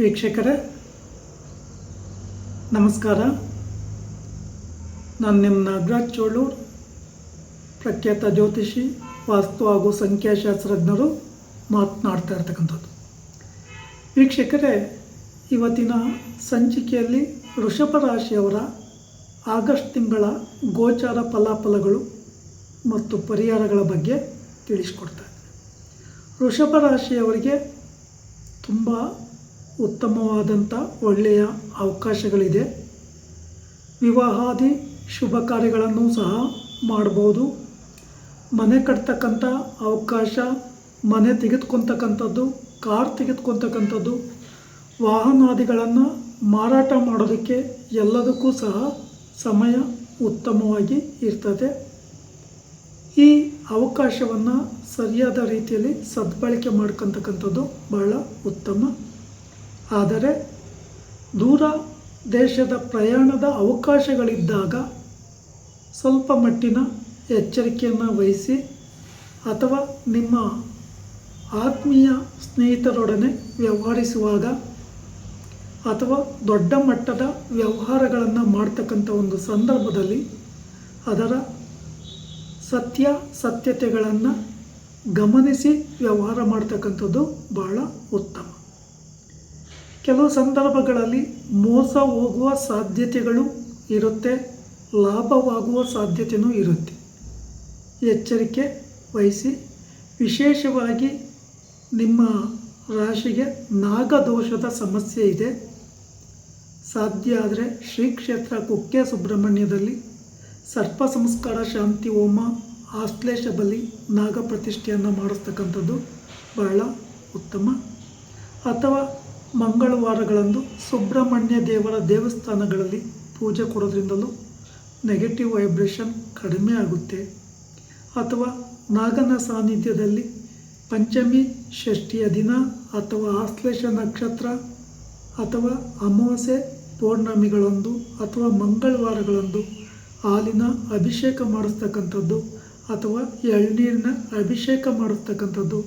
ವೀಕ್ಷಕರೇ ನಮಸ್ಕಾರ. ನಾನು ನಿಮ್ಮ ನಾಗರಾಜ್ ಚೋಳೂರ್, ಪ್ರಖ್ಯಾತ ಜ್ಯೋತಿಷಿ, ವಾಸ್ತು ಹಾಗೂ ಸಂಖ್ಯಾಶಾಸ್ತ್ರಜ್ಞರು ಮಾತನಾಡ್ತಾ ಇರ್ತಕ್ಕಂಥದ್ದು. ವೀಕ್ಷಕರೇ, ಇವತ್ತಿನ ಸಂಚಿಕೆಯಲ್ಲಿ ವೃಷಭ ರಾಶಿಯವರ ಆಗಸ್ಟ್ ತಿಂಗಳ ಗೋಚಾರ ಫಲಾಫಲಗಳು ಮತ್ತು ಪರಿಹಾರಗಳ ಬಗ್ಗೆ ತಿಳಿಸ್ಕೊಡ್ತಾರೆ. ವೃಷಭ ರಾಶಿಯವರಿಗೆ ತುಂಬ ಉತ್ತಮವಾದಂಥ ಒಳ್ಳೆಯ ಅವಕಾಶಗಳಿದೆ. ವಿವಾಹಾದಿ ಶುಭ ಕಾರ್ಯಗಳನ್ನು ಸಹ ಮಾಡ್ಬೋದು. ಮನೆ ಕಟ್ತಕ್ಕಂಥ ಅವಕಾಶ, ಮನೆ ತೆಗೆದುಕೊಳ್ತಕ್ಕಂಥದ್ದು, ಕಾರ್ ತೆಗೆದುಕೊಳ್ತಕ್ಕಂಥದ್ದು, ವಾಹನಾದಿಗಳನ್ನು ಮಾರಾಟ ಮಾಡೋದಕ್ಕೆ ಎಲ್ಲದಕ್ಕೂ ಸಹ ಸಮಯ ಉತ್ತಮವಾಗಿ ಇರ್ತದೆ. ಈ ಅವಕಾಶವನ್ನು ಸರಿಯಾದ ರೀತಿಯಲ್ಲಿ ಸದ್ಬಳಕೆ ಮಾಡ್ಕೊಳ್ತಕ್ಕಂಥದ್ದು ಬಹಳ ಉತ್ತಮ. ಆದರೆ ದೂರ ದೇಶದ ಪ್ರಯಾಣದ ಅವಕಾಶಗಳಿದ್ದಾಗ ಸ್ವಲ್ಪ ಮಟ್ಟಿನ ಎಚ್ಚರಿಕೆಯನ್ನು ವಹಿಸಿ, ಅಥವಾ ನಿಮ್ಮ ಆತ್ಮೀಯ ಸ್ನೇಹಿತರೊಡನೆ ವ್ಯವಹರಿಸುವಾಗ ಅಥವಾ ದೊಡ್ಡ ಮಟ್ಟದ ವ್ಯವಹಾರಗಳನ್ನು ಮಾಡ್ತಕ್ಕಂಥ ಒಂದು ಸಂದರ್ಭದಲ್ಲಿ ಅದರ ಸತ್ಯತೆಗಳನ್ನು ಗಮನಿಸಿ ವ್ಯವಹಾರ ಮಾಡ್ತಕ್ಕಂಥದ್ದು ಬಹಳ ಉತ್ತಮ. ಕೆಲವು ಸಂದರ್ಭಗಳಲ್ಲಿ ಮೋಸ ಹೋಗುವ ಸಾಧ್ಯತೆಗಳು ಇರುತ್ತೆ, ಲಾಭವಾಗುವ ಸಾಧ್ಯತೆಯೂ ಇರುತ್ತೆ. ಎಚ್ಚರಿಕೆ ವಹಿಸಿ. ವಿಶೇಷವಾಗಿ ನಿಮ್ಮ ರಾಶಿಗೆ ನಾಗದೋಷದ ಸಮಸ್ಯೆ ಇದೆ. ಸಾಧ್ಯ ಆದರೆ ಶ್ರೀ ಕ್ಷೇತ್ರ ಕುಕ್ಕೆ ಸುಬ್ರಹ್ಮಣ್ಯದಲ್ಲಿ ಸರ್ಪ ಸಂಸ್ಕಾರ ಶಾಂತಿ ಹೋಮ, ಆಶ್ಲೇಷ ಬಲಿ, ನಾಗ ಪ್ರತಿಷ್ಠೆಯನ್ನು ಮಾಡಿಸ್ತಕ್ಕಂಥದ್ದು ಬಹಳ ಉತ್ತಮ. ಅಥವಾ ಮಂಗಳವಾರಗಳಂದು ಸುಬ್ರಹ್ಮಣ್ಯ ದೇವರ ದೇವಸ್ಥಾನಗಳಲ್ಲಿ ಪೂಜೆ ಕೊಡೋದ್ರಿಂದಲೂ ನೆಗೆಟಿವ್ ವೈಬ್ರೇಷನ್ ಕಡಿಮೆ ಆಗುತ್ತೆ. ಅಥವಾ ನಾಗನ ಸಾನ್ನಿಧ್ಯದಲ್ಲಿ ಪಂಚಮಿ ಷಷ್ಠಿಯ ದಿನ ಅಥವಾ ಆಶ್ಲೇಷ ನಕ್ಷತ್ರ ಅಥವಾ ಅಮಾವಾಸ್ಯೆ ಪೌರ್ಣಮಿಗಳಂದು ಅಥವಾ ಮಂಗಳವಾರಗಳಂದು ಹಾಲಿನ ಅಭಿಷೇಕ ಮಾಡಿಸ್ತಕ್ಕಂಥದ್ದು ಅಥವಾ ಎಳ್ನೀರಿನ ಅಭಿಷೇಕ ಮಾಡಿಸ್ತಕ್ಕಂಥದ್ದು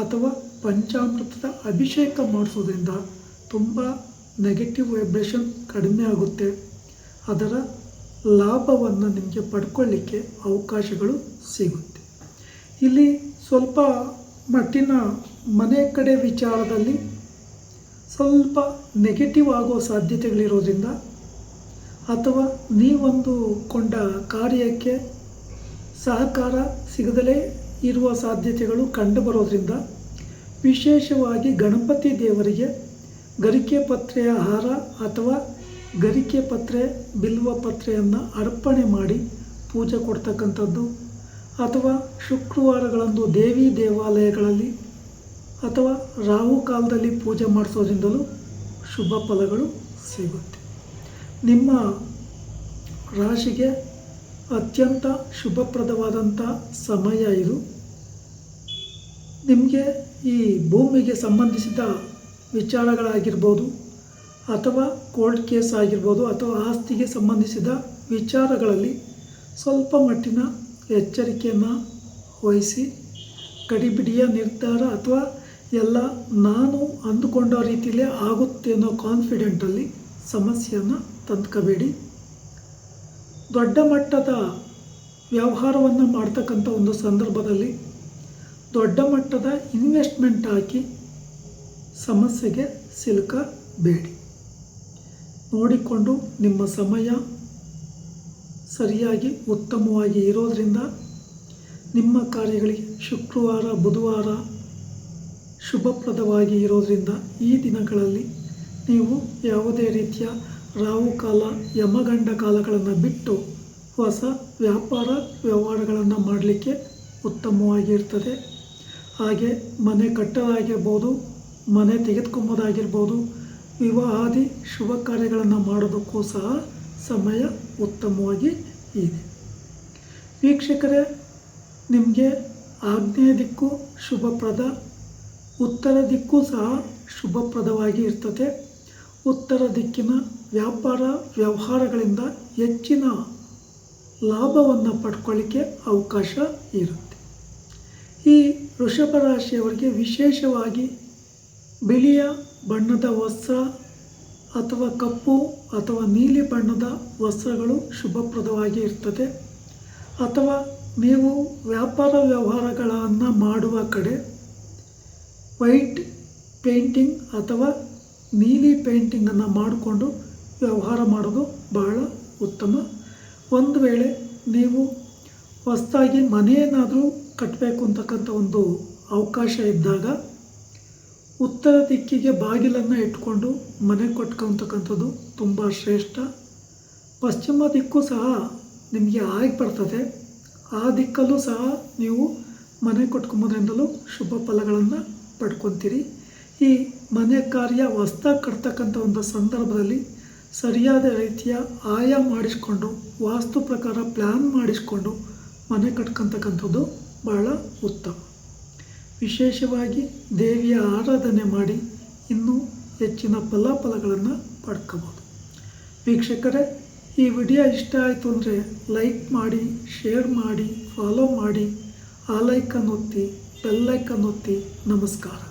ಅಥವಾ ಪಂಚಾಮೃತದ ಅಭಿಷೇಕ ಮಾಡಿಸೋದ್ರಿಂದ ತುಂಬ ನೆಗೆಟಿವ್ ವೈಬ್ರೇಷನ್ ಕಡಿಮೆ ಆಗುತ್ತೆ. ಅದರ ಲಾಭವನ್ನು ನಿಮಗೆ ಪಡ್ಕೊಳ್ಳಿಕ್ಕೆ ಅವಕಾಶಗಳು ಸಿಗುತ್ತೆ. ಇಲ್ಲಿ ಸ್ವಲ್ಪ ಮಟ್ಟಿನ ಮನೆ ಕಡೆ ವಿಚಾರದಲ್ಲಿ ಸ್ವಲ್ಪ ನೆಗೆಟಿವ್ ಆಗೋ ಸಾಧ್ಯತೆಗಳಿರೋದ್ರಿಂದ ಅಥವಾ ನೀವೊಂದು ಕೊಂಡ ಕಾರ್ಯಕ್ಕೆ ಸಹಕಾರ ಸಿಗದಲೇ ಇರುವ ಸಾಧ್ಯತೆಗಳು ಕಂಡುಬರೋದ್ರಿಂದ ವಿಶೇಷವಾಗಿ ಗಣಪತಿ ದೇವರಿಗೆ ಗರಿಕೆ ಪತ್ರೆಯ ಹಾರ ಅಥವಾ ಗರಿಕೆ ಪತ್ರೆ, ಬಿಲ್ವ ಪತ್ರೆಯನ್ನು ಅರ್ಪಣೆ ಮಾಡಿ ಪೂಜೆ ಕೊಡ್ತಕ್ಕಂಥದ್ದು, ಅಥವಾ ಶುಕ್ರವಾರಗಳಂದು ದೇವಿ ದೇವಾಲಯಗಳಲ್ಲಿ ಅಥವಾ ರಾಹು ಕಾಲದಲ್ಲಿ ಪೂಜೆ ಮಾಡಿಸೋದ್ರಿಂದಲೂ ಶುಭ ಫಲಗಳು ಸಿಗುತ್ತೆ. ನಿಮ್ಮ ರಾಶಿಗೆ ಅತ್ಯಂತ ಶುಭಪ್ರದವಾದಂಥ ಸಮಯ ಇದು. ನಿಮಗೆ ಈ ಭೂಮಿಗೆ ಸಂಬಂಧಿಸಿದ ವಿಚಾರಗಳಾಗಿರ್ಬೋದು, ಅಥವಾ ಕೋರ್ಟ್ ಕೇಸ್ ಆಗಿರ್ಬೋದು, ಅಥವಾ ಆಸ್ತಿಗೆ ಸಂಬಂಧಿಸಿದ ವಿಚಾರಗಳಲ್ಲಿ ಸ್ವಲ್ಪ ಮಟ್ಟಿನ ಎಚ್ಚರಿಕೆಯನ್ನು ವಹಿಸಿ ಗಡಿಬಿಡಿಯ ನಿರ್ಧಾರ ಅಥವಾ ಎಲ್ಲ ನಾನು ಅಂದುಕೊಂಡ ರೀತಿಯಲ್ಲೇ ಆಗುತ್ತೆ ಅನ್ನೋ ಕಾನ್ಫಿಡೆಂಟಲ್ಲಿ ಸಮಸ್ಯೆಯನ್ನು ತಂದ್ಕೋಬೇಡಿ. ದೊಡ್ಡ ಮಟ್ಟದ ವ್ಯವಹಾರವನ್ನು ಮಾಡ್ತಕ್ಕಂಥ ಒಂದು ಸಂದರ್ಭದಲ್ಲಿ ದೊಡ್ಡ ಮಟ್ಟದ ಇನ್ವೆಸ್ಟ್ಮೆಂಟ್ ಹಾಕಿ ಸಮಸ್ಯೆಗೆ ಸಿಲುಕಬೇಡಿ. ನೋಡಿಕೊಂಡು ನಿಮ್ಮ ಸಮಯ ಸರಿಯಾಗಿ ಉತ್ತಮವಾಗಿ ಇರೋದರಿಂದ ನಿಮ್ಮ ಕಾರ್ಯಗಳಿಗೆ ಶುಕ್ರವಾರ ಬುಧವಾರ ಶುಭಪ್ರದವಾಗಿ ಇರೋದರಿಂದ ಈ ದಿನಗಳಲ್ಲಿ ನೀವು ಯಾವುದೇ ರೀತಿಯ ರಾಹು ಕಾಲ, ಯಮಗಂಡ ಕಾಲಗಳನ್ನು ಬಿಟ್ಟು ಹೊಸ ವ್ಯಾಪಾರ ವ್ಯವಹಾರಗಳನ್ನು ಮಾಡಲಿಕ್ಕೆ ಉತ್ತಮವಾಗಿರ್ತದೆ. ಹಾಗೆ ಮನೆ ಕಟ್ಟೋದಾಗಿರ್ಬೋದು, ಮನೆ ತೆಗೆದುಕೊಂಬೋದಾಗಿರ್ಬೋದು, ವಿವಾಹಾದಿ ಶುಭ ಕಾರ್ಯಗಳನ್ನು ಮಾಡೋದಕ್ಕೂ ಸಹ ಸಮಯ ಉತ್ತಮವಾಗಿ ಇದೆ. ವೀಕ್ಷಕರೇ, ನಿಮಗೆ ಆಗ್ನೇಯ ದಿಕ್ಕು ಶುಭಪ್ರದ, ಉತ್ತರ ದಿಕ್ಕು ಸಹ ಶುಭಪ್ರದವಾಗಿ ಇರ್ತದೆ. ಉತ್ತರ ದಿಕ್ಕಿನ ವ್ಯಾಪಾರ ವ್ಯವಹಾರಗಳಿಂದ ಹೆಚ್ಚಿನ ಲಾಭವನ್ನು ಪಡ್ಕೊಳ್ಳಿಕ್ಕೆ ಅವಕಾಶ ಇರುತ್ತೆ. ಈ ವೃಷಭ ರಾಶಿಯವರಿಗೆ ವಿಶೇಷವಾಗಿ ಬಿಳಿಯ ಬಣ್ಣದ ವಸ್ತ್ರ ಅಥವಾ ಕಪ್ಪು ಅಥವಾ ನೀಲಿ ಬಣ್ಣದ ವಸ್ತ್ರಗಳು ಶುಭಪ್ರದವಾಗಿ ಇರ್ತದೆ. ಅಥವಾ ನೀವು ವ್ಯಾಪಾರ ವ್ಯವಹಾರಗಳನ್ನು ಮಾಡುವ ಕಡೆ ವೈಟ್ ಪೇಂಟಿಂಗ್ ಅಥವಾ ನೀಲಿ ಪೇಂಟಿಂಗನ್ನು ಮಾಡಿಕೊಂಡು ವ್ಯವಹಾರ ಮಾಡೋದು ಬಹಳ ಉತ್ತಮ. ಒಂದು ವೇಳೆ ನೀವು ಹೊಸದಾಗಿ ಮನೆಯೇನಾದರೂ ಕಟ್ಟಬೇಕು ಅಂತಕ್ಕಂಥ ಒಂದು ಅವಕಾಶ ಇದ್ದಾಗ ಉತ್ತರ ದಿಕ್ಕಿಗೆ ಬಾಗಿಲನ್ನು ಇಟ್ಕೊಂಡು ಮನೆ ಕಟ್ಕೊತಕ್ಕಂಥದ್ದು ತುಂಬ ಶ್ರೇಷ್ಠ. ಪಶ್ಚಿಮ ದಿಕ್ಕು ಸಹ ನಿಮಗೆ ಆಗಿ ಬರ್ತದೆ. ಆ ದಿಕ್ಕಲ್ಲೂ ಸಹ ನೀವು ಮನೆ ಕಟ್ಕೊಂಬೋದ್ರಿಂದಲೂ ಶುಭ ಫಲಗಳನ್ನು ಪಡ್ಕೊತೀರಿ. ಈ ಮನೆ ಕಾರ್ಯ ಹೊಸ್ದಾಗಿ ಕಟ್ತಕ್ಕಂಥ ಒಂದು ಸಂದರ್ಭದಲ್ಲಿ ಸರಿಯಾದ ರೀತಿಯ ಆಯ ಮಾಡಿಸ್ಕೊಂಡು ವಾಸ್ತು ಪ್ರಕಾರ ಪ್ಲ್ಯಾನ್ ಮಾಡಿಸ್ಕೊಂಡು ಮನೆ ಕಟ್ಕೊತಕ್ಕಂಥದ್ದು ಬಹಳ ಉತ್ತಮ. ವಿಶೇಷವಾಗಿ ದೇವಿಯ ಆರಾಧನೆ ಮಾಡಿ ಇನ್ನೂ ಹೆಚ್ಚಿನ ಫಲಾಫಲಗಳನ್ನು ಪಡ್ಕೋಬೋದು. ವೀಕ್ಷಕರೇ, ಈ ವಿಡಿಯೋ ಇಷ್ಟ ಆಯಿತು ಅಂದರೆ ಲೈಕ್ ಮಾಡಿ, ಶೇರ್ ಮಾಡಿ, ಫಾಲೋ ಮಾಡಿ, ಆ ಲೈಕನ್ನು ಒತ್ತಿ, ಬೆಲ್ ಐಕನ್ ಒತ್ತಿ. ನಮಸ್ಕಾರ.